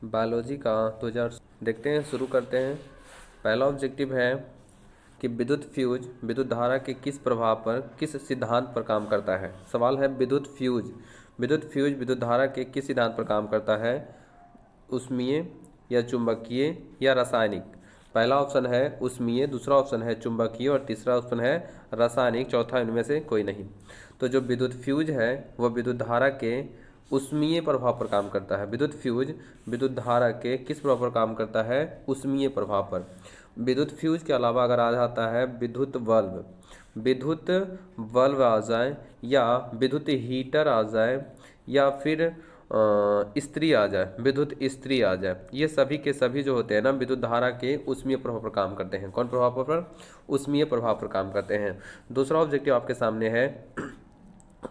Biology का 2000 देखते हैं, शुरू करते हैं। पहला ऑब्जेक्टिव है कि विद्युत फ्यूज विद्युत धारा के किस प्रभाव पर, किस सिद्धांत पर काम करता है। सवाल है विद्युत फ्यूज विद्युत धारा के किस सिद्धांत पर काम करता है, ऊष्मीय या चुंबकीय या रासायनिक। पहला ऑप्शन है ऊष्मीय, दूसरा ऑप्शन है चुंबकीय और तीसरा ऑप्शन है रासायनिक, चौथा इनमें से कोई नहीं। तो जो विद्युत फ्यूज है वह विद्युत धारा के ऊष्मीय प्रभाव पर काम करता है। विद्युत फ्यूज विद्युत धारा के किस प्रभाव पर काम करता है, ऊष्मीय प्रभाव पर। विद्युत फ्यूज के अलावा अगर आ जाता है विद्युत बल्ब आ जाए, या विद्युत हीटर आ जाए, या फिर इस्त्री आ जाए, विद्युत इस्त्री आ जाए, ये सभी के सभी जो होते हैं ना विद्युत धारा के ऊष्मीय प्रभाव पर काम करते हैं। कौन प्रभाव पर? ऊष्मीय प्रभाव पर काम करते हैं। दूसरा ऑब्जेक्टिव आपके सामने है।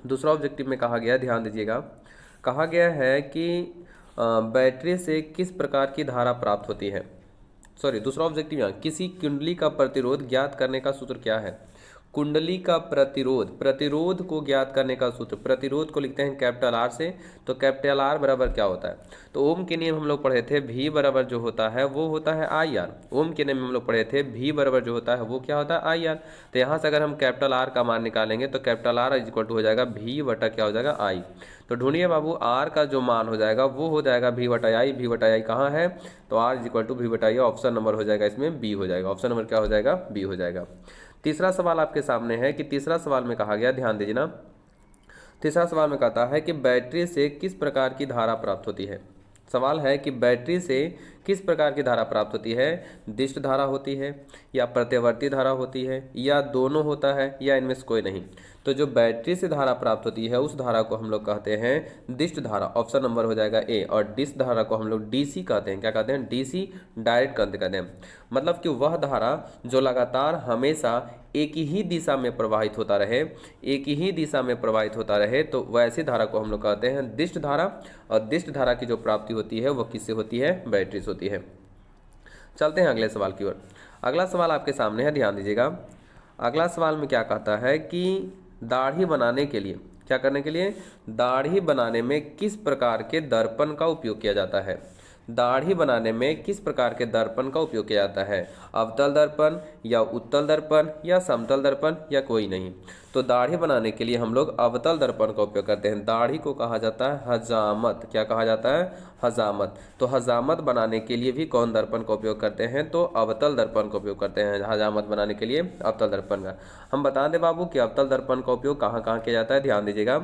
दूसरा ऑब्जेक्टिव में कहा गया, ध्यान दीजिएगा, कहा गया है कि बैटरी से किस प्रकार की धारा प्राप्त होती है। सॉरी, दूसरा ऑब्जेक्टिव यहाँ, किसी कुंडली का प्रतिरोध ज्ञात करने का सूत्र क्या है। कुंडली का प्रतिरोध को ज्ञात करने का सूत्र, प्रतिरोध को लिखते हैं कैपिटल आर से। तो कैपिटल आर बराबर क्या होता है, तो ओम के नियम हम लोग पढ़े थे, भी बराबर जो होता है वो होता है आई आर। ओम के नियम हम लोग पढ़े थे, भी बराबर जो होता है वो क्या होता है, आई आर। तो यहाँ से अगर हम कैपिटल आर का मान निकालेंगे तो capital R is equal to हो जाएगा भी बटा क्या हो जाएगा, आई। तो ढूंढिए बाबू, आर का जो मान हो जाएगा वो हो जाएगा भी बटा आई। भी बटा आई कहाँ है, तो आर इज इक्वल टू भी बटा आई। ऑप्शन नंबर हो जाएगा इसमें बी हो जाएगा। ऑप्शन नंबर क्या हो जाएगा, बी हो जाएगा। तीसरा सवाल आपके सामने है कि तीसरा सवाल में कहा गया, ध्यान दीजिए ना, तीसरा सवाल में कहता है कि बैटरी से किस प्रकार की धारा प्राप्त होती है। सवाल है कि बैटरी से किस प्रकार की धारा प्राप्त होती है, दिष्ट धारा होती है, या प्रत्यावर्ती धारा होती है, या दोनों होता है, या इनमें से कोई नहीं। तो जो बैटरी से धारा प्राप्त होती है उस धारा को हम लोग कहते हैं दिष्ट धारा। ऑप्शन नंबर हो जाएगा ए। और डिष्ट धारा को हम लोग डीसी कहते हैं। क्या कहते हैं, डीसी, डायरेक्ट करंट कहते हैं। मतलब कि वह धारा जो लगातार हमेशा एक ही दिशा में प्रवाहित होता रहे, एक ही दिशा में प्रवाहित होता रहे, तो वैसी धारा को हम लोग कहते हैं दिष्ट धारा। और दिष्ट धारा की जो प्राप्ति होती है वह किससे होती है, बैटरी से होती है। चलते हैं अगले सवाल की ओर। अगला सवाल आपके सामने है, ध्यान दीजिएगा। अगला सवाल में क्या कहता है कि दाढ़ी बनाने के लिए, क्या करने के लिए, दाढ़ी बनाने में किस प्रकार के दर्पण का उपयोग किया जाता है। दाढ़ी बनाने में किस प्रकार के दर्पण का उपयोग किया जाता है, अवतल दर्पण, या उत्तल दर्पण, या समतल दर्पण, या कोई नहीं। तो दाढ़ी बनाने के लिए हम लोग अवतल दर्पण का उपयोग करते हैं। दाढ़ी को कहा जाता है हजामत। क्या कहा जाता है, हजामत। तो हजामत बनाने के लिए भी कौन दर्पण का उपयोग करते हैं, तो अवतल दर्पण का उपयोग करते हैं। हजामत बनाने के लिए अवतल दर्पण का। हम बता दें बाबू कि अवतल दर्पण का उपयोग कहाँ कहाँ किया जाता है, ध्यान दीजिएगा।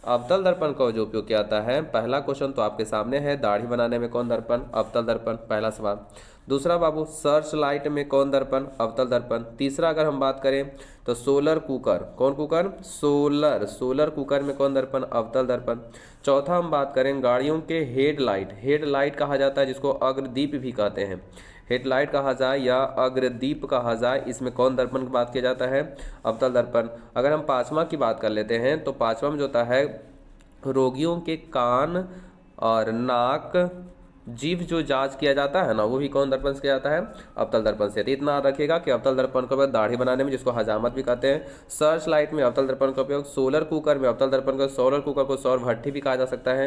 अवतल दर्पण का जो उपयोग किया जाता है, पहला क्वेश्चन तो आपके सामने है, दाढ़ी बनाने में कौन दर्पण, अवतल दर्पण, पहला सवाल। दूसरा बाबू, सर्च लाइट में कौन दर्पण, अवतल दर्पण। तीसरा अगर हम बात करें तो सोलर कुकर, कौन कुकर, सोलर कुकर में कौन दर्पण, अवतल दर्पण। चौथा हम बात करें गाड़ियों के हेडलाइट कहा जाता है, जिसको अग्रदीप भी कहते हैं। हेडलाइट कहा जाए या अग्रदीप कहा जाए, इसमें कौन दर्पण की बात किया जाता है, अवतल दर्पण। अगर हम पांचवा की बात कर लेते हैं तो पांचवा में जो होता है रोगियों के कान और नाक, जीभ जो जांच किया जाता है ना, वो भी कौन दर्पण से किया जाता है, अवतल दर्पण से। तो इतना याद रखिएगा कि अवतल दर्पण का उपयोग दाढ़ी बनाने में, जिसको हजामत भी कहते हैं, सर्च लाइट में अवतल दर्पण का उपयोग, सोलर कुकर में अवतल दर्पण का, सोलर कुकर को सौर भट्ठी भी कहा जा सकता है।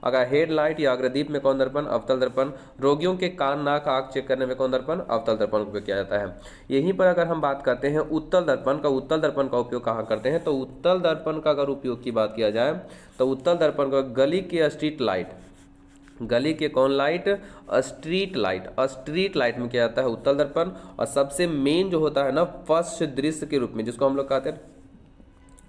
अगर हेडलाइट या अग्रदीप में कौन दर्पण, अवतल दर्पण। रोगियों के कान नाक आँख चेक करने में कौन दर्पण, अवतल दर्पण का उपयोग किया जाता है। यहीं पर अगर हम बात करते हैं उत्तल दर्पण का उपयोग कहाँ करते हैं, तो उत्तल दर्पण का अगर उपयोग की बात किया जाए तो उत्तल दर्पण का गली के स्ट्रीट लाइट, गली के कौन लाइट, स्ट्रीट लाइट में किया जाता है उत्तल दर्पण। और सबसे मेन जो होता है ना फर्स्ट दृश्य के रूप में, जिसको हम लोग कहते हैं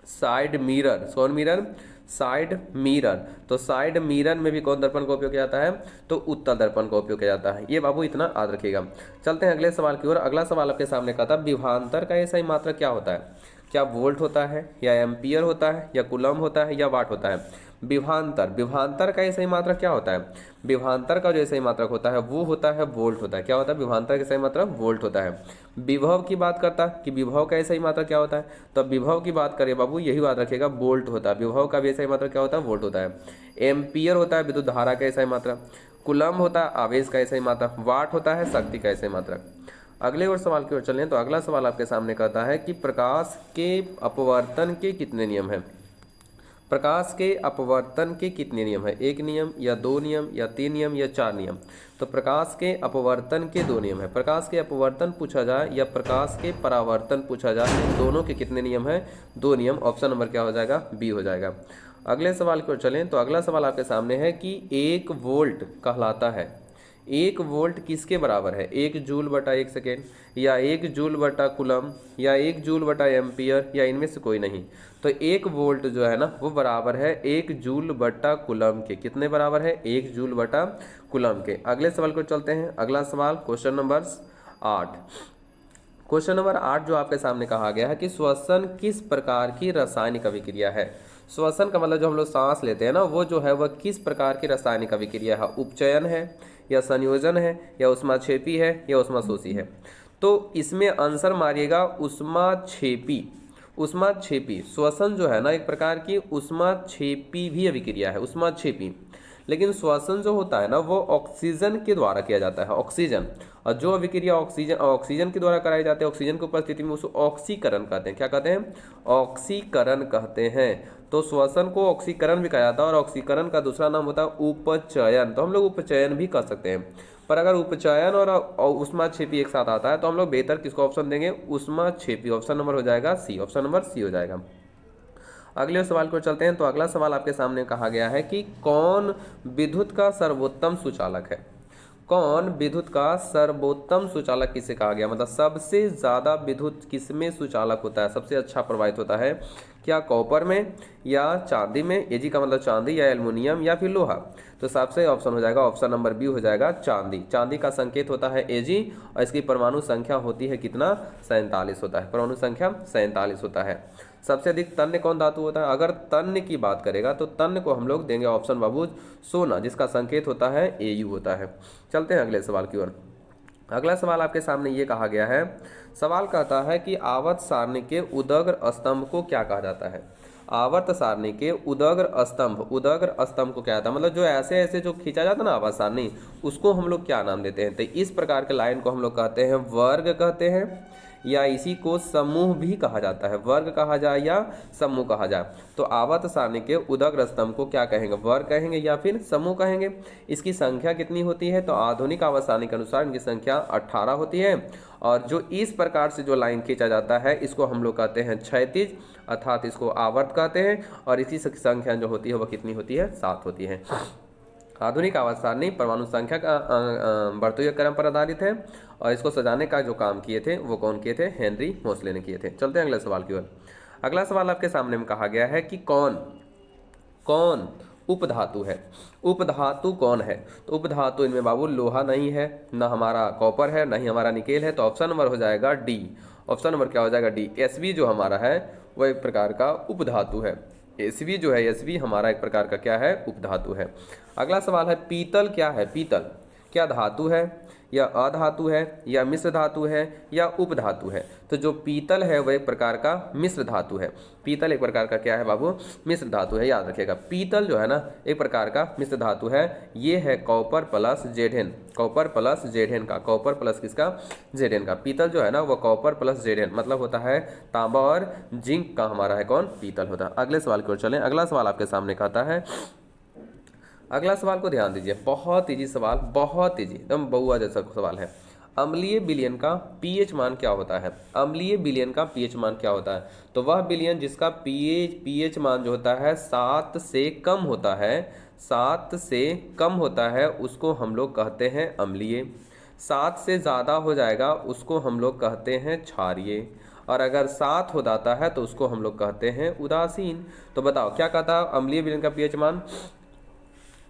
साइड मिरर, कौन मिरर, साइड मिरर। तो साइड मिरर में भी कौन दर्पण का उपयोग किया जाता है, तो उत्तल दर्पण का उपयोग किया जाता है। ये बाबू इतना याद रखिएगा। चलते हैं अगले सवाल की ओर। अगला सवाल आपके सामने कहता है विभवांतर का ऐसा ही मात्रक क्या होता है। क्या वोल्ट होता है, या एम्पियर होता है, या कूलम होता है, या वाट होता है। विभवांतर का सही मात्रक क्या होता है, विभवांतर का जो सही मात्रक होता है वो होता है वोल्ट होता है। क्या होता है, विभवांतर का सही मात्रक वोल्ट होता है। विभव की बात करता है कि विभव का सही मात्रक क्या होता है, तो विभव की बात करें बाबू, यही बात रखिएगा, वोल्ट होता है। विभव का भी सही मात्रक क्या होता है, वोल्ट होता है। एम्पियर होता है विद्युत धारा का सही मात्रक। कूलम होता है आवेश का सही मात्रक। वाट होता है शक्ति का सही मात्रक। अगले और सवाल की ओर चलें तो अगला सवाल आपके सामने कहता है कि प्रकाश के अपवर्तन के कितने नियम हैं। प्रकाश के अपवर्तन के कितने नियम है? एक नियम या दो नियम या तीन नियम या चार नियम? तो प्रकाश के अपवर्तन के दो नियम है। प्रकाश के अपवर्तन पूछा जाए या प्रकाश के परावर्तन पूछा जाए, इन दोनों के कितने नियम है? दो नियम। ऑप्शन नंबर क्या हो जाएगा? बी हो जाएगा। अगले सवाल की ओर चलें तो अगला सवाल आपके सामने है कि 1 वोल्ट कहलाता है, 1 वोल्ट किसके बराबर है? 1 जूल बटा 1 सेकेंड, या 1 जूल बटा कूलम, या 1 जूल बटा एम्पियर, या इनमें से कोई नहीं। तो 1 वोल्ट जो है ना वो बराबर है 1 जूल बटा कूलम के। कितने बराबर है? 1 जूल बटा कूलम के। अगले सवाल को चलते हैं। अगला सवाल क्वेश्चन नंबर 8। क्वेश्चन नंबर 8 जो आपके सामने कहा गया है कि श्वसन किस प्रकार की रासायनिक अभिक्रिया है? श्वसन का मतलब जो हम लोग सांस लेते हैं ना, वो जो है वह किस प्रकार की रासायनिक अभिक्रिया है? उपचयन है, या संयोजन है, या ऊष्माक्षेपी है, या ऊष्माशोषी है? तो इसमें आंसर मारिएगा ऊष्माक्षेपी। ऊष्माक्षेपी श्वसन जो है ना एक प्रकार की ऊष्माक्षेपी भी अभिक्रिया है, ऊष्माक्षेपी। लेकिन श्वसन जो होता है ना वो ऑक्सीजन के द्वारा किया जाता है, ऑक्सीजन। और जो अभिक्रिया ऑक्सीजन के द्वारा कराई जाती है, ऑक्सीजन की उपस्थिति में, उसको ऑक्सीकरण कहते हैं। क्या कहते हैं? ऑक्सीकरण कहते हैं। तो श्वसन को ऑक्सीकरण भी कहा जाता है, और ऑक्सीकरण का दूसरा नाम होता है उपचयन। तो हम लोग उपचयन भी कर सकते हैं, पर अगर उपचयन और ऊष्माक्षेपी एक साथ आता है तो हम लोग बेहतर किसको ऑप्शन देंगे? ऊष्माक्षेपी। ऑप्शन नंबर हो जाएगा सी। ऑप्शन नंबर सी हो जाएगा। अगले सवाल को चलते हैं। तो अगला सवाल आपके सामने कहा गया है कि कौन विद्युत का सर्वोत्तम सुचालक है? कौन विद्युत का सर्वोत्तम सुचालक किसे कहा गया? मतलब सबसे ज़्यादा विद्युत किसमें सुचालक होता है, सबसे अच्छा प्रवाहित होता है? क्या कॉपर में, या चांदी में, एजी का मतलब चांदी, या एल्युमिनियम, या फिर लोहा? तो सबसे ऑप्शन हो जाएगा ऑप्शन नंबर बी हो जाएगा चांदी। चांदी का संकेत होता है एजी, और इसकी परमाणु संख्या होती है कितना? 47 होता है। परमाणु संख्या 47 होता है। सबसे अधिक तन्य कौन धातु होता है? अगर तन्य की बात करेगा तो तन्य को हम लोग देंगे ऑप्शन बाबू सोना, जिसका संकेत होता है एयू होता है। चलते हैं अगले सवाल की ओर। अगला सवाल आपके सामने ये कहा गया है, सवाल कहता है कि आवर्त सारणी के उदग्र स्तंभ को क्या कहा जाता है? आवर्त सारणी के उदग्र स्तंभ, उदग्र स्तंभ को क्या आता है? मतलब जो ऐसे ऐसे जो खींचा जाता है ना आवर्त सारणी, उसको हम लोग क्या नाम देते हैं? तो इस प्रकार के लाइन को हम लोग कहते हैं वर्ग कहते हैं, या इसी को समूह भी कहा जाता है। वर्ग कहा जाए या समूह कहा जाए। तो आवर्त सारणी के उदग्र स्तंभ को क्या कहेंगे? वर्ग कहेंगे या फिर समूह कहेंगे। इसकी संख्या कितनी होती है? तो आधुनिक आवर्त सारणी के अनुसार इनकी संख्या 18 होती है। और जो इस प्रकार से जो लाइन खींचा जाता है इसको हम लोग कहते हैं क्षैतिज, अर्थात इसको आवर्त कहते हैं। और इसी संख्या जो होती है वह कितनी होती है? 7 होती है। आधुनिक आवर्त सारणी परमाणु संख्या का बढ़ते क्रम पर आधारित है, और इसको सजाने का जो काम किए थे वो कौन किए थे? हेनरी मोसले ने किए थे। चलते हैं अगले सवाल की ओर। अगला सवाल आपके सामने में कहा गया है कि कौन कौन उपधातु है? उपधातु कौन है? तो उपधातु इनमें बाबू लोहा नहीं है, ना हमारा कॉपर है, ना ही हमारा निकेल है। तो ऑप्शन नंबर हो जाएगा डी। ऑप्शन नंबर क्या हो जाएगा? डी। एसवी जो हमारा है वह एक प्रकार का उपधातु है। एसवी जो है, एसवी हमारा एक प्रकार का क्या है? उपधातु है। अगला सवाल है पीतल क्या है? पीतल क्या धातु है, या अधातु है, या मिश्र धातु है, या उपधातु है? तो जो पीतल है वह एक प्रकार का मिश्र धातु है। पीतल एक प्रकार का क्या है बाबू? मिश्र धातु है। याद रखिएगा पीतल जो है ना एक प्रकार का मिश्र धातु है। ये है copper plus Z, copper plus Z का, कॉपर प्लस किसका? जेड का। पीतल जो है ना वह कॉपर प्लस जेड मतलब होता है तांबा और जिंक का हमारा है कौन? पीतल होता है। अगले सवाल की ओर चलें। अगला सवाल आपके सामने कहता है, अगला सवाल को ध्यान दीजिए, बहुत इजी सवाल, बहुत इजी, एकदम बहुआ जैसा सवाल है। अम्लीय विलयन का पीएच मान क्या होता है? अम्लीय विलयन का पीएच मान क्या होता है? तो वह विलयन जिसका पीएच मान जो होता है 7 से कम होता है, 7 से कम होता है उसको हम लोग कहते हैं अम्लीय। 7 से ज़्यादा हो जाएगा उसको हम लोग कहते हैं क्षारीय। और अगर 7 हो जाता है तो उसको हम लोग कहते हैं उदासीन। तो बताओ क्या कहता है अम्लीय विलयन का पीएच मान?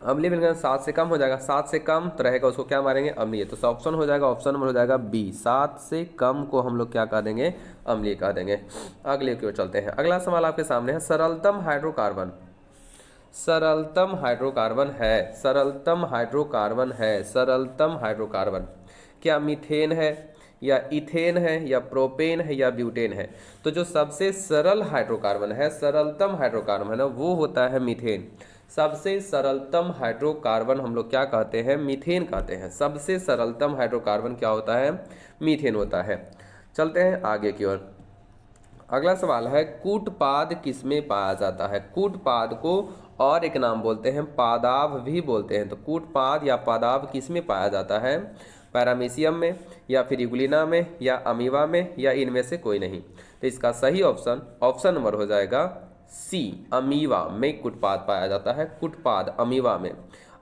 अम्लीय विलयन 7 से कम हो जाएगा, 7 से कम तो रहेगा उसको क्या मारेंगे? अम्लीय। तो ऑप्शन हो जाएगा, ऑप्शन नंबर हो जाएगा बी। 7 से कम को हम लोग क्या कह देंगे? अम्लीय कह देंगे। अगले की ओर चलते हैं। अगला सवाल आपके सामने है, सरलतम हाइड्रोकार्बन, सरलतम हाइड्रोकार्बन है, सरलतम हाइड्रोकार्बन है, सरलतम हाइड्रोकार्बन क्या मीथेन है, या इथेन है, या प्रोपेन है, या ब्यूटेन है? तो जो सबसे सरल हाइड्रोकार्बन है, सरलतम हाइड्रोकार्बन है ना, वो होता है मीथेन। सबसे सरलतम हाइड्रोकार्बन हम लोग क्या कहते हैं? मीथेन कहते हैं। सबसे सरलतम हाइड्रोकार्बन क्या होता है? मीथेन होता है। चलते हैं आगे की ओर। अगला सवाल है कूटपाद किसमें पाया जाता है। कूटपाद को और एक नाम बोलते हैं पादाव भी बोलते हैं। तो कूटपाद या पादाव किसमें पाया जाता है। पैरामीशियम में, या फिर यूग्लिना में, या अमीबा में, या इनमें से कोई नहीं। तो इसका सही ऑप्शन ऑप्शन नंबर हो जाएगा सी, अमीबा में कूटपाद पाया जाता है। कूटपाद अमीबा में।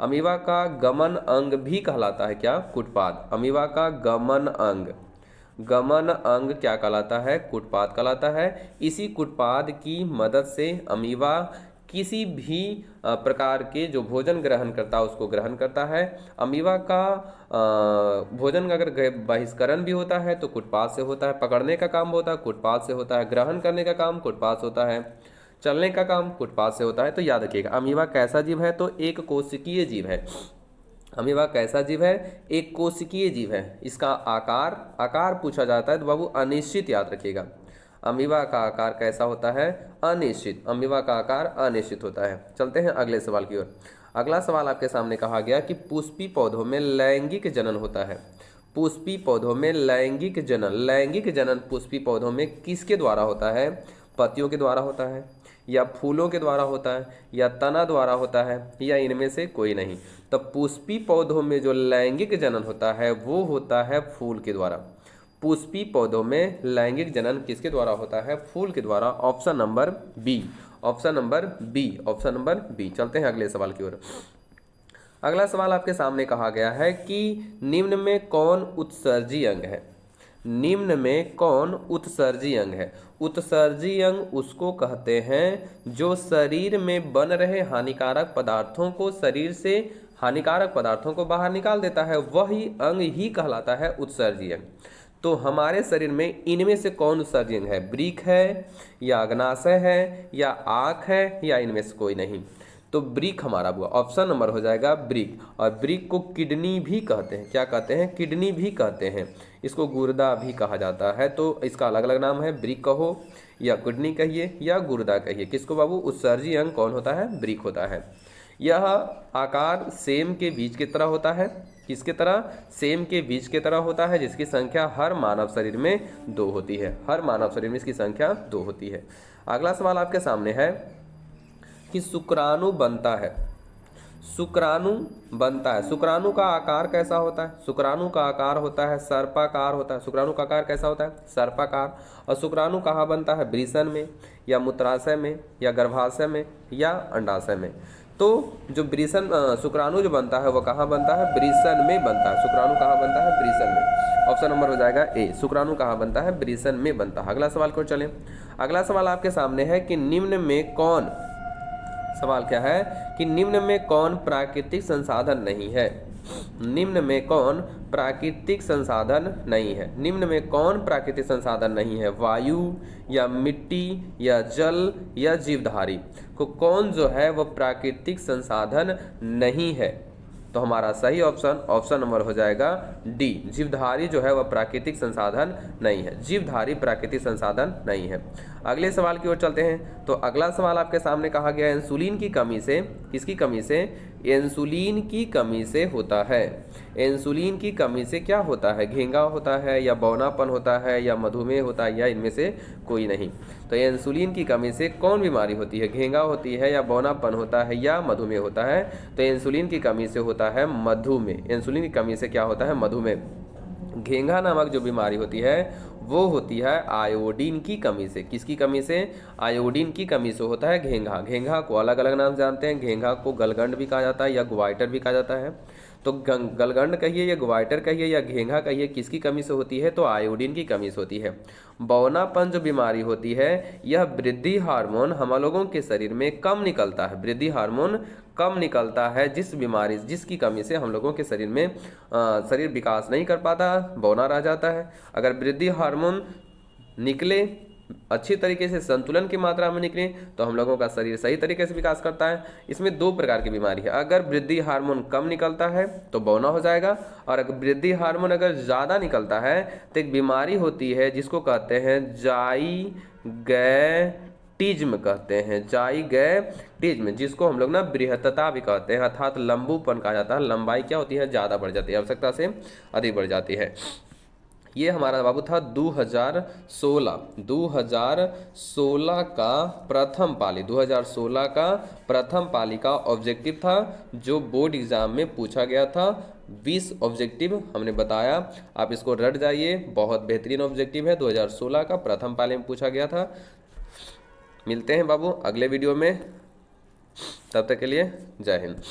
अमीबा का गमन अंग भी कहलाता है क्या, कूटपाद। अमीबा का गमन अंग, गमन अंग क्या कहलाता है, कूटपाद कहलाता है। इसी कूटपाद की मदद से अमीबा किसी भी प्रकार के जो भोजन ग्रहण करता है उसको ग्रहण करता है। अमीबा का भोजन का अगर बहिष्करण भी होता है तो कूटपाद से होता है। पकड़ने का काम होता है कूटपाद से होता है। ग्रहण करने का काम कूटपाद से होता है। चलने का काम कूटपाद से होता है। तो याद रखिएगा अमीबा कैसा जीव है, तो एक कोशिकीय जीव है। अमीबा कैसा जीव है, एक कोशिकीय जीव है। इसका आकार पूछा जाता है तो बाबू अनिश्चित याद रखिएगा। अमीबा का आकार कैसा होता है, अनिश्चित। अमीबा का आकार अनिश्चित होता है। चलते हैं अगले सवाल की ओर। अगला सवाल आपके सामने कहा गया कि पुष्पी पौधों में लैंगिक जनन होता है। पुष्पी पौधों में लैंगिक जनन, लैंगिक जनन पुष्पी पौधों में किसके द्वारा होता है। पत्तियों के द्वारा होता है, या फूलों के द्वारा होता है, या तना द्वारा होता है, या इनमें से कोई नहीं। तो पुष्पी पौधों में जो लैंगिक जनन होता है वो होता है फूल के द्वारा। पुष्पी पौधों में लैंगिक जनन किसके द्वारा होता है, फूल के द्वारा। Option number B, option number B, option number B. चलते हैं अगले सवाल की ओर। अगला सवाल आपके सामने कहा गया है कि निम्न में कौन उत्सर्जी अंग है। निम्न में कौन उत्सर्जी अंग है। उत्सर्जी अंग उसको कहते हैं जो शरीर में बन रहे हानिकारक पदार्थों को, शरीर से हानिकारक पदार्थों को बाहर निकाल देता है, वही अंग ही कहलाता है उत्सर्जी अंग। तो हमारे शरीर में इनमें से कौन उत्सर्जी अंग है, ब्रीक है, या अग्नाशय है, या आँख है, या इनमें से कोई नहीं। तो ब्रीक हमारा हुआ, ऑप्शन नंबर हो जाएगा ब्रीक। और ब्रीक को किडनी भी कहते हैं, क्या कहते हैं, किडनी भी कहते हैं। इसको गुर्दा भी कहा जाता है। तो इसका अलग अलग नाम है, ब्रीक कहो, या किडनी कहिए, या गुर्दा कहिए। किसको बाबू, उत्सर्जी अंग कौन होता है, ब्रीक होता है। यह आकार सेम के बीज की तरह होता है। किसके तरह, सेम के बीज की तरह होता है, जिसकी संख्या हर मानव शरीर में 2 होती है। हर मानव शरीर में इसकी संख्या 2 होती है। अगला सवाल आपके सामने है कि शुक्राणु बनता है। शुक्राणु बनता है, शुक्राणु का आकार कैसा होता है। शुक्राणु का आकार होता है सर्पाकार होता है। शुक्राणु का आकार कैसा होता है, सर्पाकार। और शुक्राणु कहाँ बनता है, वृषण में, या मूत्राशय में, या गर्भाशय में, या अंडाशय में। तो जो वृषण शुक्राणु जो बनता है वो कहाँ बनता है, वृषण में बनता है। शुक्राणु कहाँ बनता है, वृषण में। ऑप्शन नंबर हो जाएगा ए, शुक्राणु कहाँ बनता है, वृषण में बनता है। अगला सवाल को चलें। अगला सवाल आपके सामने है कि निम्न में कौन, सवाल क्या है कि निम्न में कौन प्राकृतिक संसाधन नहीं है। निम्न में कौन प्राकृतिक संसाधन नहीं है। निम्न में कौन प्राकृतिक संसाधन नहीं है, वायु, या मिट्टी, या जल, या जीवधारी को कौन जो है वो प्राकृतिक संसाधन नहीं है। तो हमारा सही ऑप्शन ऑप्शन नंबर हो जाएगा डी, जीवधारी जो है वह प्राकृतिक संसाधन नहीं है। जीवधारी प्राकृतिक संसाधन नहीं है। अगले सवाल की ओर चलते हैं। तो अगला सवाल आपके सामने कहा गया है इंसुलिन की कमी से, किसकी कमी से, इंसुलिन की कमी से होता है। इंसुलिन की कमी से क्या होता है, घेंगा होता है, या बौनापन होता है, या मधुमेह होता है, या इनमें से कोई नहीं। तो इंसुलिन की कमी से कौन बीमारी होती है, घेंगा होती है, या बौनापन होता है, या मधुमेह होता है। तो इंसुलिन की कमी से होता है मधुमेह। इंसुलिन की कमी से क्या होता है, मधुमेह। घेंगा नामक जो बीमारी होती है वो होती है आयोडीन की कमी से। किसकी कमी से, आयोडीन की कमी से होता है घेंगा। घेंगा को अलग अलग नाम जानते हैं। घेंगा को गलगंड भी कहा जाता है, या ग्वाइटर भी कहा जाता है। तो गलगंड कहिए, या ग्वाइटर कहिए, या घेंगा कहिए, किसकी कमी से होती है, तो आयोडीन की कमी से होती है। बौनापन जो बीमारी होती है यह वृद्धि हार्मोन हम लोगों के शरीर में कम निकलता है। वृद्धि हार्मोन कम निकलता है जिस बीमारी, जिसकी कमी से हम लोगों के शरीर में शरीर विकास नहीं कर पाता, बौना रह जाता है। अगर वृद्धि हार्मोन निकले, अच्छी तरीके से संतुलन की मात्रा में निकले, तो हम लोगों का शरीर सही तरीके से विकास करता है। इसमें 2 प्रकार की बीमारी है। अगर वृद्धि हार्मोन कम निकलता है तो बौना हो जाएगा, और अगर वृद्धि हार्मोन अगर ज़्यादा निकलता है तो एक बीमारी होती है जिसको कहते हैं जाइगैटिज्म कहते हैं। जाइगैटिज्म, जिसको हम लोग ना बृहत्तता भी कहते हैं, अर्थात लंबूपन कहा जाता है। लंबाई क्या होती है, ज़्यादा बढ़ जाती है, आवश्यकता से अधिक बढ़ जाती है। ये हमारा बाबू था 2016 का प्रथम पाली, 2016 का प्रथम पाली का ऑब्जेक्टिव था जो बोर्ड एग्जाम में पूछा गया था। 20 ऑब्जेक्टिव हमने बताया, आप इसको रट जाइए, बहुत बेहतरीन ऑब्जेक्टिव है, 2016 का प्रथम पाली में पूछा गया था। मिलते हैं बाबू अगले वीडियो में, तब तक के लिए जय हिंद।